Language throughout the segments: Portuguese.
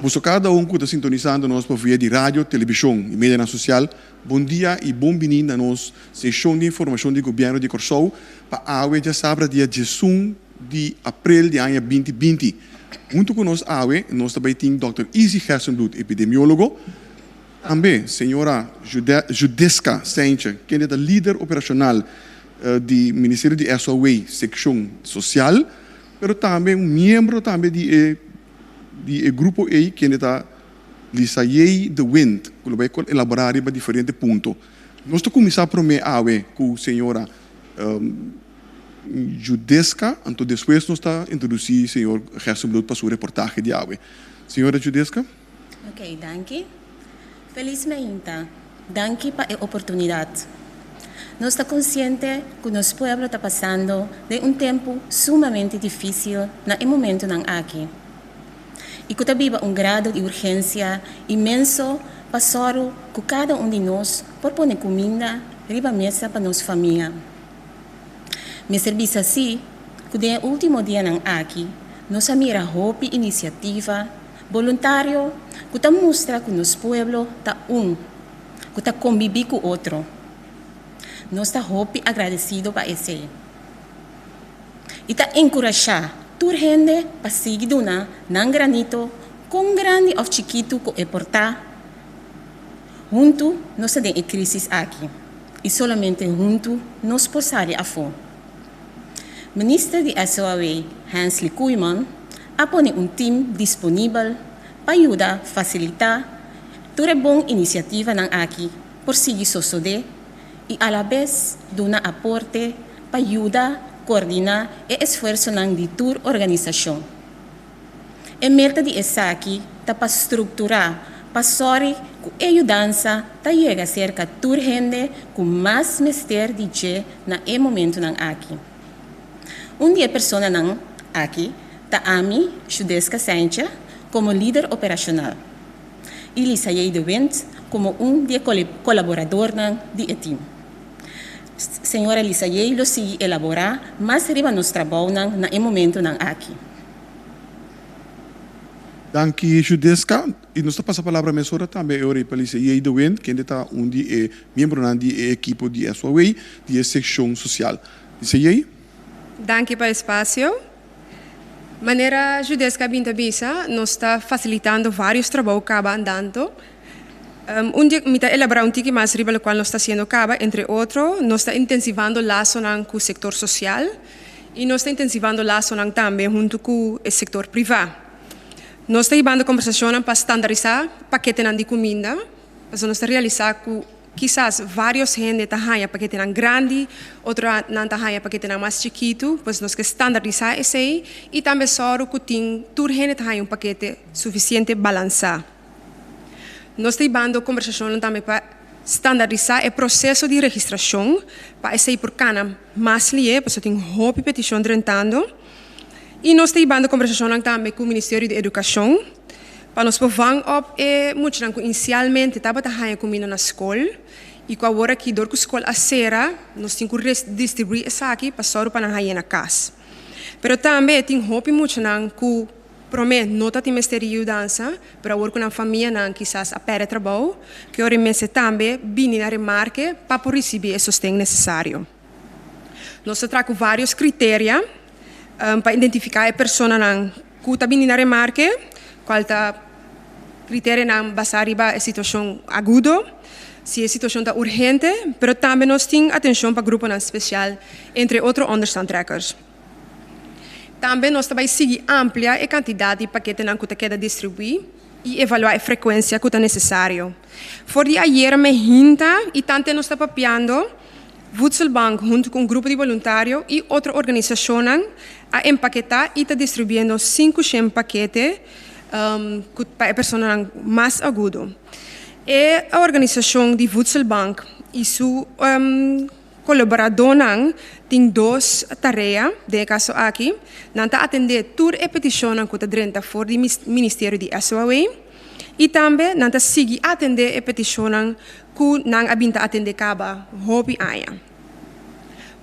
Por cada que está sintonizando nós por via de rádio, televisão e mídia social, bom dia e bem-vindo a nossa sessão de informação do governo de Corsou para a AUE já sabe dia 18 de abril de ano 2020. Junto com nós, AUE, nós também temos Dr. Izzy Hersenbloed, epidemiólogo, também senhora Judeska Saintje, que é a líder operacional do Ministério de SOA, secção social, mas também membro também de grupo E, que é Lisayei de Wind, que vai elaborar para diferentes pontos. Nós estamos começando primeiro com a senhora Judeska, então depois nós estamos introduzir o senhor Hersenbloed para sua reportagem de AUE. Senhora Judeska? Ok, danke. Felizmente, danke para a oportunidade. Nós estamos conscientes que nosso povo está passando de tempo sumamente difícil no momento aqui. E que vive grado de urgência imenso para que cada de nós por pôr comida riba mesa para nossa família. Me serviço assim, que no último dia aqui, nós mira hope iniciativa voluntário que mostra que nosso povo está que está conviver com o outro. Nós está hope agradecido para esse. E está encorajar toda gente para seguir não granito, com grande ou chiquito que é portar. Junto, nós temos crise aqui. E somente junto, nós podemos a fora. Ministro de SOA, Hans-Lee Kooijman, apone time disponível para ajudar, facilitar toda boa iniciativa aqui por seguir sosode e a la vez dar aporte para ajudar, coordenar e esforço de toda organização. E meta de essa aqui está para estruturar, para sorrir que a ajudança está chega cerca de toda gente com mais mestre de je na momento aqui. Dia pessoa aqui está Ami Judeska Saintje como líder operacional e Lisayei de Wind como dia colaborador do time. Senhora Lisayei lo sigue elaborar mais riba nos trabalho no momento aqui. Danke, Judeska. E nós passamos a palavra a também para Lisayei de Wind, que está membro da equipe de SOA, de secção social. Lisayei? Danke para o espaço. Maneira Judeska Bintabisa, nós está facilitando vários trabalhos que acabam andando. Dia me está elaborando tiki mais riba o qual nós está sendo caba, entre outros, nós está intensivando laço com o setor social e nós está intensivando laço também junto com o setor privado. Nós está ibando conversação para standardizar paquete de comida, para nós está realizar que quizás vários gente tahaya paquete grande, outro não tahaya paquete mais chiquito, pois nós que standardizar esse e também só que tem toda gente tahaya paquete suficiente balançado. Nós temos conversação também para standardizar o processo de registração, para esse por cana mais lié, porque tem hope petição tentando. E nós temos conversação também com o Ministério da Educação, para nós poder op muito inicialmente estava tahaya comida na escola e com agora que dor com a escola a sera nós temos que distribuir essa aqui para só para na na casa. Pero também tem hope muito não que prometo nota de mistério dança para agora com a família não quizás a pere trabalho que ora messe também bini na remarque para por receber o sustento necessário. Nós trago vários critérios para identificar a pessoa não que está bini na remarque, qual está critério não basar a situação aguda, se a situação está urgente, mas também nós temos atenção para grupo especial, entre outros understandtrekkers. Também nós também seguir amplia a quantidade de paquetes que queda distribuir e avaliar a frequência que é necessário. For de ayer me hinta e tanto nós está papiando, Voedselbank junto com um grupo de voluntários e outra organização a empaquetar e está distribuindo 500 paquetes para a pessoa mais aguda. E a organização de Voedselbank e seu colaborador tem duas tarefas, de caso aqui, não atender toda a petição que está dentro do Ministério de SOA e também não seguir atender a petição que não habita atender caba hobby aia.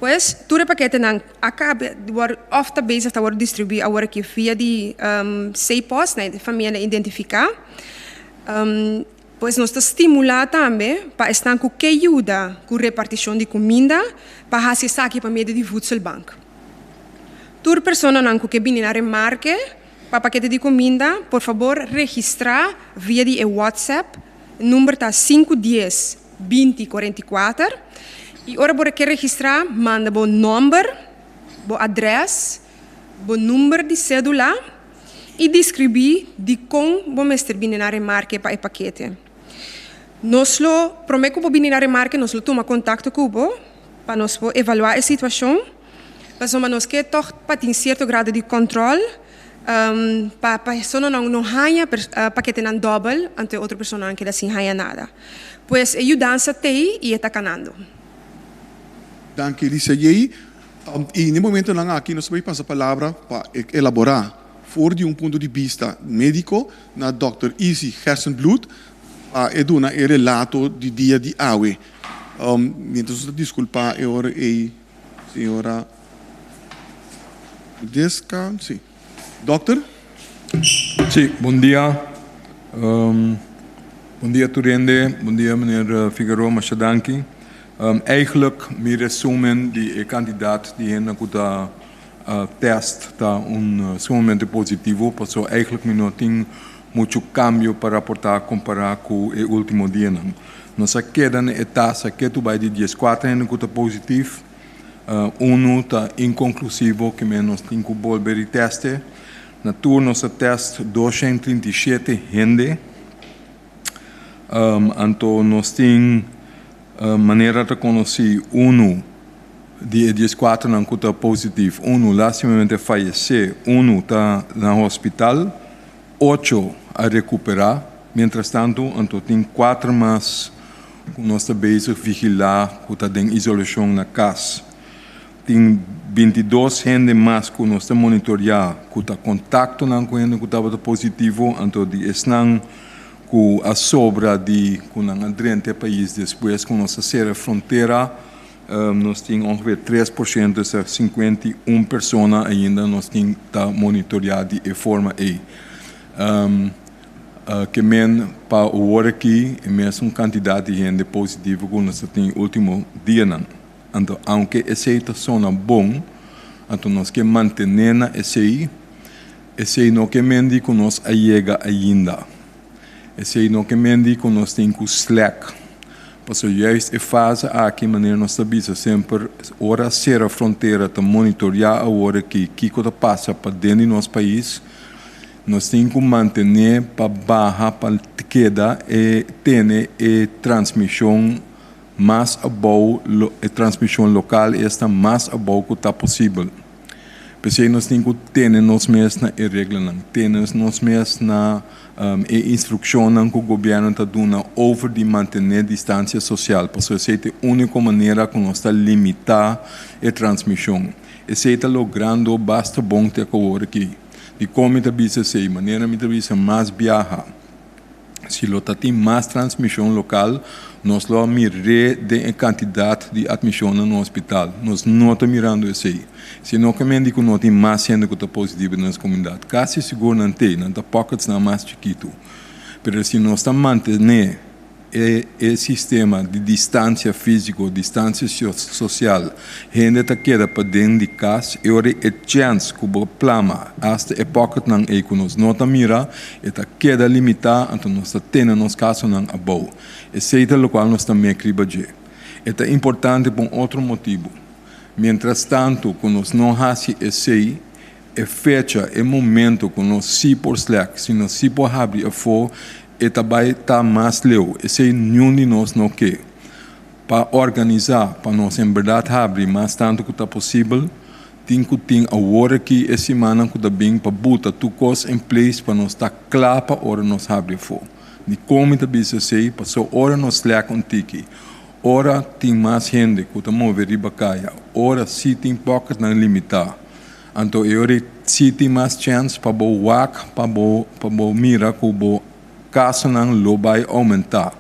Pues, ture pakete nang acaba war ofta bezig te worden distribuir agora que via de CPOS, né, de família identificar. Pues nós está estimular também para estar com que ajuda com repartição de comida para fazer saque para meio de voedselbank. Tur persona não que vem na remarque para paquete de comida, por favor registrar via de WhatsApp, número tá 510 2044. E ora você quer registrar, manda o número, o endereço, o número de cédula e descrever de como vamos estar vindo na remarque para o paquete. Nós lo prometo que vindo na remarque, nós lo toma contato com o para nós evaluar a situação, para nós que toch para ter certo grado de controle, para a pessoa não ganha paquete não double, ante outra pessoa não que assim ganha nada. Pois a ajudança tem e está canando. Danke, Lisa Yei. E no momento lang aqui nós vamos passar a palavra para elaborar, fora de ponto de vista médico, na Dr. Isi Hersenblut, a eduna e relato di dia di awe. Então, desculpa, é hora e senhora Desca, sim. Doctor? Sim, bom dia. Bom dia, Turende. Bom dia, meneer Figueroa Machadanki. Eigenlijk, mijn resumen, die kandidaat die hen na test está sumamente positivo, passou eigenlijk não tem muito cambio para reportar comparar com o último dia. Nossa queda na taxa que tu vai de 14 ainda está positivo, está inconclusivo que menos tem que voltar a teste. Na tour nossa teste 237 gente, então nós temos maneira de conhecer de 14 não está positivo, lastimamente faleceu, está no hospital, 8 a recuperar, mientras tanto, então tem 4 mais que nós estamos bezig vigilar, que está em isolação na casa. Tem 22 gente mais que nós estamos monitorear, que está em contato com gente que estava positivo, então estão com a sobra de adrente ao país depois com nossa serra fronteira, nós temos ongeveer 3% dessas 51 pessoas ainda nós temos que monitorear de forma que men para o hora aqui é mesmo quantidade de gente positiva que nós temos no último dia. Então, aunque essa situação é bom, então nós que manter esse não que mendi que nós chega ainda. Esse não que mendi que nós temos que slack. Porque juist a fase aqui maneira nós sabemos sempre hora ser a fronteira para monitorear a hora que está passa para dentro do nosso país. Nós temos que manter para barra para queda e ter a transmissão mais boa, a transmissão local está mais boa que está possível. Porque nós temos que ter nós mesmos na regra, ter nós mesmos na instrução que o governo está dando over de manter a distância social. Porque essa é a única maneira que nós estamos limitar a transmissão. Essa é logrando basta bom ter agora aqui. De como está a maneira está mais viajar. Se lo tem mais transmissão local, nós lo miramos de quantidade de admissão no hospital. Nós não estamos mirando isso aí. Se não que não tem mais gente que está positiva na comunidade, quase seguro não tem pockets não mais chiquito. Mas se nós estamos mantendo o sistema de distância física, distância social, gente está queda para dentro de casa, e ora é chance que o plama hasta a pocket não é que nós não está mira, está queda limitada, então nós está tendo nos casos não a boa. Esse é o qual nós estamos acribando. É importante por outro motivo. Mientras tanto, que nós não fazemos esse, é fecha, é momento que nós se por slack, se nós se por abrir a fogo, e também está mais leu. Esse nenhum de nós não quer. Para organizar, para nós em verdade abrir mais tanto que está possível, tem que ter a hora que essa semana que está bem para botar tudo coisas em place para nós estar claro para a hora nós abrir fogo. De como está bem assim, para a hora nós slack um tiki. Ora tem mais gente que está movendo riba caia. Ora se tem poucas não limitar. Então eu se tem mais chance para o WAC, para o mira que o caso não vai aumentar.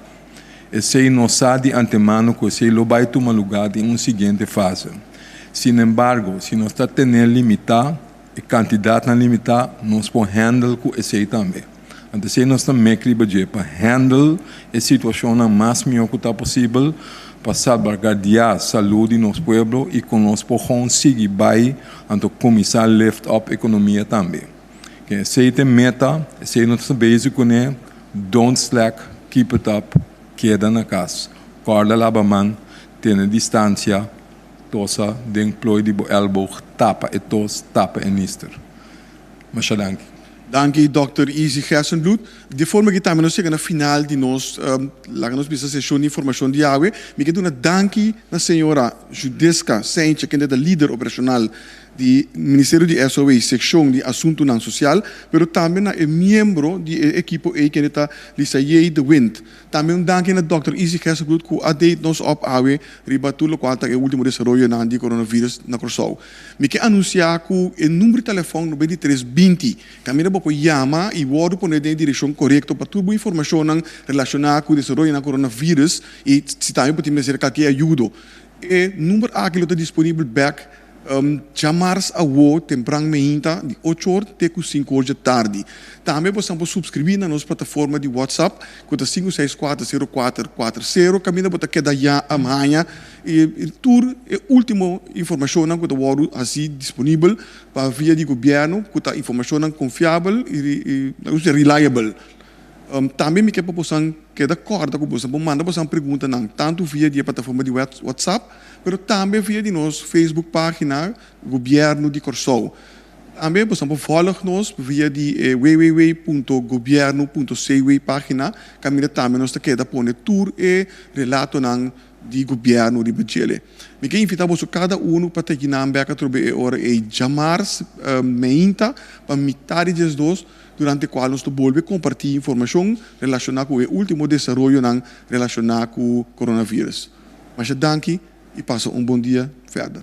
Esse não sabe de antemano que esse vai tomar lugar em uma seguinte fase. Sin embargo, se nós está tendo limitado, a quantidade não limitada, nós podemos handle com esse aí também. Então, se nós também queremos para handle a situação o mais melhor que possível, para salvaguardar a saúde do nosso povo e que nós possamos seguir bem, então começar a lift up a economia também. Esse é a meta, esse é o nosso basic, don't slack, keep it up, queda na casa. Corda labaman, tenha distância, tosa, de employ de elbow, tapa e tos, tapa e nister. Mas dank. Dank Dr. Easy Gersenbloed. De forma que também nós chegamos no final de nós, lá nós precisamos sessão de informação de água, me quero dar dank na senhora Judesca Sainz, que é a líder operacional do Ministério de SOE, secção de assunto não social, pero também é membro do equipo que está Lisaye de Wind. Também dank na Dr. Easy Gersenbloed que update nos op água, riba tudo quanto é o último desenvolvimento na de coronavírus na Corsou. Me quero anunciar que o número de telefone 9320, também para chamar e vou poner na direção correta para toda a informação relacionada com o desenvolvimento na coronavírus e se também podemos dizer qualquer ajuda. O número aqui está disponível back chamar-se a o temprano meinta de 8 horas até 5 horas da tarde. Também podemos subscrever na nossa plataforma de WhatsApp, que é 5640440, caminho para que já amanhã e tudo é a última informação que está assim disponível para via do governo, que está informação confiável e reliable. Também me quer proporcionar que da corda que você manda uma pergunta não tanto via a plataforma de WhatsApp, mas também via de nossa Facebook página Governo de Corsou. Também você pode falar-nos via de www.governo.cw página, que também nós queda pôr tour e relato de governo de Chile. Me quer invitar você cada para ter na Ambeca trobe hora e chamar-se meinta para metade dos dois durante o qual nós voltamos a compartilhar informação relacionada com o último desenvolvimento relacionado com o coronavírus. Mas danke e passa bom dia, Feder.